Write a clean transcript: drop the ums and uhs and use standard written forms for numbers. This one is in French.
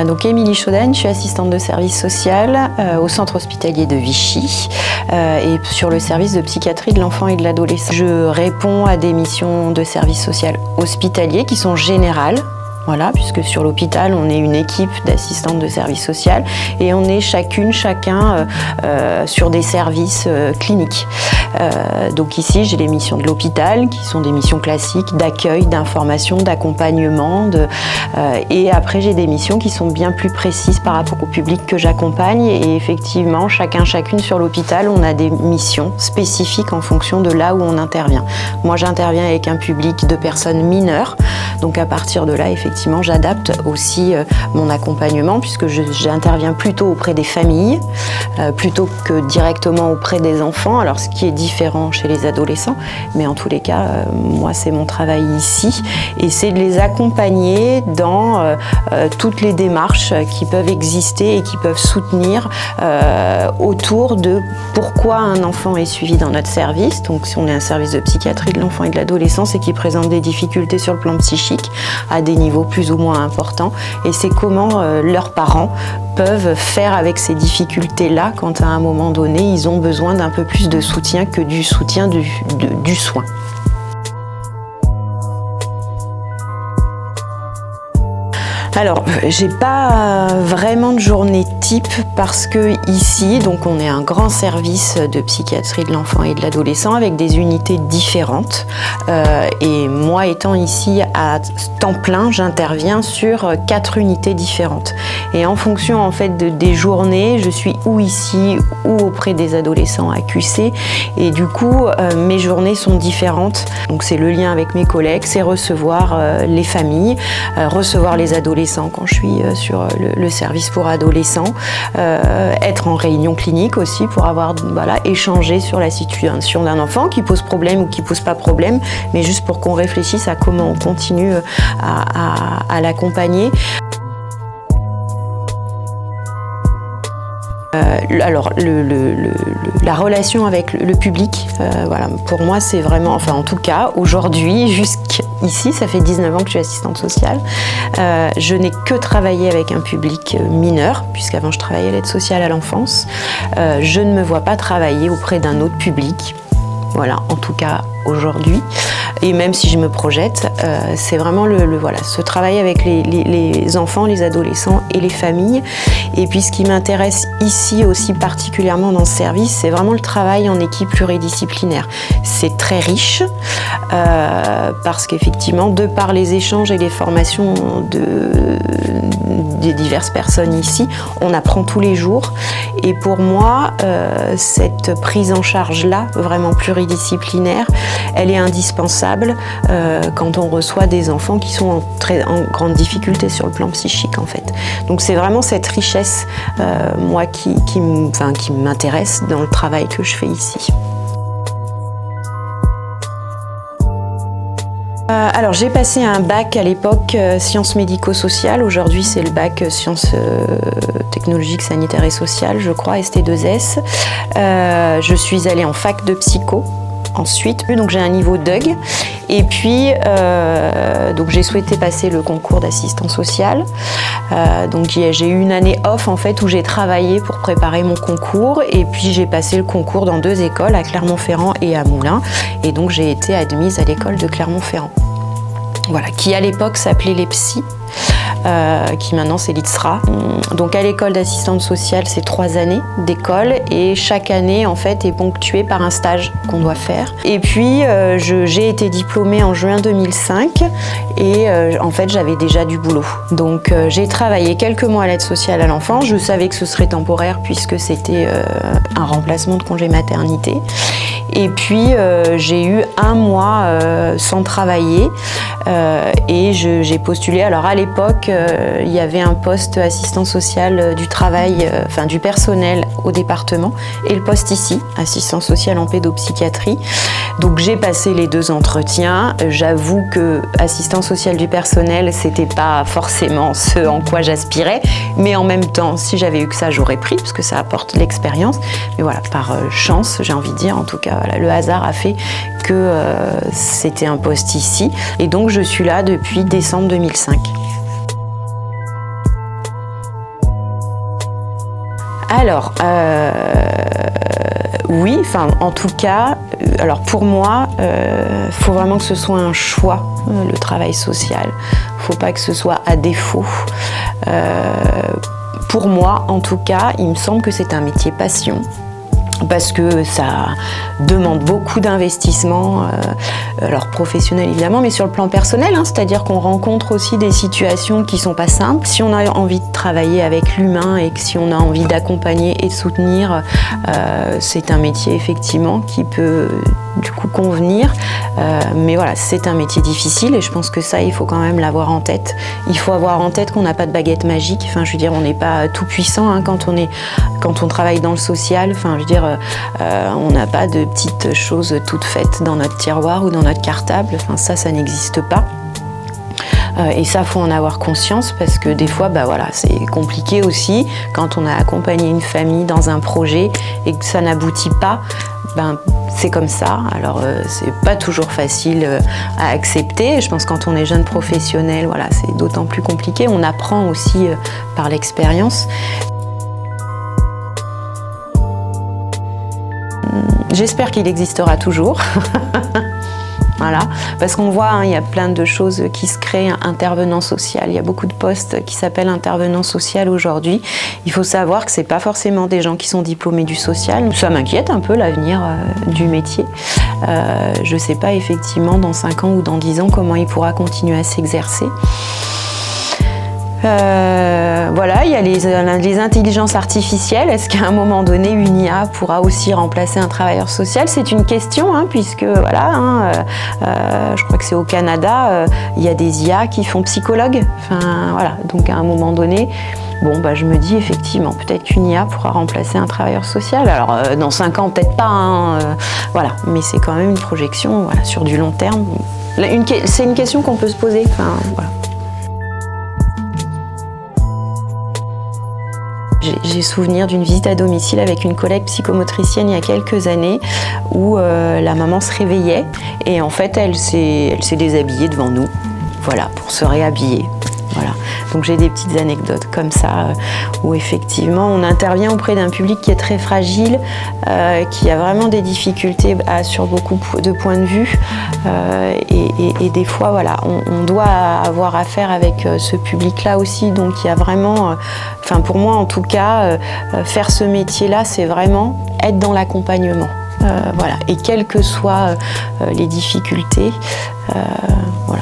Donc Émilie Chaudagne, je suis assistante de service social au centre hospitalier de Vichy et sur le service de psychiatrie de l'enfant et de l'adolescent. Je réponds à des missions de service social hospitalier qui sont générales. Voilà, puisque sur l'hôpital, on est une équipe d'assistantes de service social et on est chacun sur des services cliniques. Donc ici, j'ai les missions de l'hôpital, qui sont des missions classiques d'accueil, d'information, d'accompagnement. Et après, j'ai des missions qui sont bien plus précises par rapport au public que j'accompagne. Et effectivement, chacune sur l'hôpital, on a des missions spécifiques en fonction de là où on intervient. Moi, j'interviens avec un public de personnes mineures. Donc à partir de là, effectivement, j'adapte aussi mon accompagnement puisque j'interviens plutôt auprès des familles plutôt que directement auprès des enfants. Alors ce qui est différent chez les adolescents, mais en tous les cas, moi c'est mon travail ici et c'est de les accompagner dans toutes les démarches qui peuvent exister et qui peuvent soutenir autour de pourquoi un enfant est suivi dans notre service. Donc si on est un service de psychiatrie de l'enfant et de l'adolescence et qui présente des difficultés sur le plan psychique à des niveaux plus ou moins importants, et c'est comment leurs parents peuvent faire avec ces difficultés-là quand à un moment donné ils ont besoin d'un peu plus de soutien que du soutien du soin. Alors, j'ai pas vraiment de journée type parce que ici, donc on est un grand service de psychiatrie de l'enfant et de l'adolescent avec des unités différentes. Et moi, étant ici à temps plein, j'interviens sur 4 unités différentes. Et en fonction en fait des journées, je suis ou ici ou auprès des adolescents à QC. Et du coup, mes journées sont différentes. Donc c'est le lien avec mes collègues, c'est recevoir les familles, recevoir les adolescents quand je suis sur le service pour adolescents, être en réunion clinique aussi pour avoir échanger sur la situation d'un enfant qui pose problème ou qui pose pas problème, mais juste pour qu'on réfléchisse à comment on continue à l'accompagner. Alors la relation avec le public, pour moi c'est vraiment, en tout cas aujourd'hui jusqu'ici, ça fait 19 ans que je suis assistante sociale, je n'ai que travaillé avec un public mineur, puisqu'avant je travaillais à l'aide sociale à l'enfance. Je ne me vois pas travailler auprès d'un autre public, en tout cas aujourd'hui. Et même si je me projette, c'est vraiment ce travail avec les enfants, les adolescents et les familles. Et puis ce qui m'intéresse ici aussi particulièrement dans ce service, c'est vraiment le travail en équipe pluridisciplinaire. C'est très riche parce qu'effectivement, de par les échanges et les formations des diverses personnes ici, on apprend tous les jours. Et pour moi, cette prise en charge-là, vraiment pluridisciplinaire, elle est indispensable quand on reçoit des enfants qui sont en grande difficulté sur le plan psychique en fait. Donc c'est vraiment cette richesse moi qui m'intéresse dans le travail que je fais ici. Alors j'ai passé un bac à l'époque sciences médico-sociales, aujourd'hui c'est le bac sciences technologiques, sanitaires et sociales, je crois, ST2S. Je suis allée en fac de psycho. Ensuite, donc j'ai un niveau DUG et puis donc j'ai souhaité passer le concours d'assistant social. Donc j'ai eu une année off en fait où j'ai travaillé pour préparer mon concours et puis j'ai passé le concours dans 2 écoles, à Clermont-Ferrand et à Moulins, et donc j'ai été admise à l'école de Clermont-Ferrand. Qui à l'époque s'appelait l'EPSI. Qui maintenant c'est l'ITSRA. Donc à l'école d'assistante sociale, c'est 3 années d'école et chaque année en fait est ponctuée par un stage qu'on doit faire. Et puis j'ai été diplômée en juin 2005 et en fait j'avais déjà du boulot. Donc j'ai travaillé quelques mois à l'aide sociale à l'enfance. Je savais que ce serait temporaire puisque c'était un remplacement de congé maternité. Et puis j'ai eu 1 mois sans travailler et j'ai postulé. Alors à l'époque, il y avait un poste assistant social du travail, du personnel au département, et le poste ici, assistant social en pédopsychiatrie. Donc j'ai passé les 2 entretiens. J'avoue que assistant social du personnel, c'était pas forcément ce en quoi j'aspirais, mais en même temps, si j'avais eu que ça, j'aurais pris, parce que ça apporte l'expérience. Mais par chance, j'ai envie de dire, en tout cas, le hasard a fait que c'était un poste ici. Et donc je suis là depuis décembre 2005. Alors, oui, enfin, en tout cas, alors pour moi, faut vraiment que ce soit un choix, le travail social. Faut pas que ce soit à défaut. Pour moi, en tout cas, il me semble que c'est un métier passion. Parce que ça demande beaucoup d'investissement, alors professionnel évidemment, mais sur le plan personnel, hein, c'est-à-dire qu'on rencontre aussi des situations qui sont pas simples. Si on a envie de travailler avec l'humain et que si on a envie d'accompagner et de soutenir, c'est un métier effectivement qui peut du coup convenir. Mais voilà, c'est un métier difficile et je pense que ça, il faut quand même l'avoir en tête. Il faut avoir en tête qu'on n'a pas de baguette magique. Enfin, je veux dire, on n'est pas tout puissant hein, quand on travaille dans le social. Enfin, je veux dire, on n'a pas de petites choses toutes faites dans notre tiroir ou dans notre cartable. Enfin, ça n'existe pas. Et ça, faut en avoir conscience parce que des fois, bah voilà, c'est compliqué aussi quand on a accompagné une famille dans un projet et que ça n'aboutit pas. Ben, c'est comme ça. Alors, c'est pas toujours facile à accepter. Je pense que quand on est jeune professionnel, voilà, c'est d'autant plus compliqué. On apprend aussi par l'expérience. J'espère qu'il existera toujours. Voilà, parce qu'on voit, hein, il y a plein de choses qui se créent, intervenant social. Il y a beaucoup de postes qui s'appellent intervenant social aujourd'hui. Il faut savoir que c'est pas forcément des gens qui sont diplômés du social. Ça m'inquiète un peu l'avenir du métier. Je sais pas effectivement dans 5 ans ou dans 10 ans comment il pourra continuer à s'exercer. Voilà, il y a les intelligences artificielles. Est-ce qu'à un moment donné, une IA pourra aussi remplacer un travailleur social? C'est une question, hein, puisque voilà, hein, je crois que c'est au Canada, il y a des IA qui font psychologue. Enfin, voilà, donc à un moment donné, bon, bah, je me dis effectivement, peut-être qu'une IA pourra remplacer un travailleur social. Alors, dans 5 ans, peut-être pas, hein, voilà, mais c'est quand même une projection voilà, sur du long terme. C'est une question qu'on peut se poser. Enfin, voilà. J'ai souvenir d'une visite à domicile avec une collègue psychomotricienne il y a quelques années où la maman se réveillait et en fait elle s'est déshabillée devant nous, voilà, pour se réhabiller. Voilà. Donc j'ai des petites anecdotes comme ça où effectivement on intervient auprès d'un public qui est très fragile, qui a vraiment des difficultés sur beaucoup de points de vue et des fois voilà, on doit avoir affaire avec ce public-là aussi. Donc il y a vraiment, enfin pour moi en tout cas, faire ce métier-là, c'est vraiment être dans l'accompagnement. Voilà. Et quelles que soient les difficultés, voilà.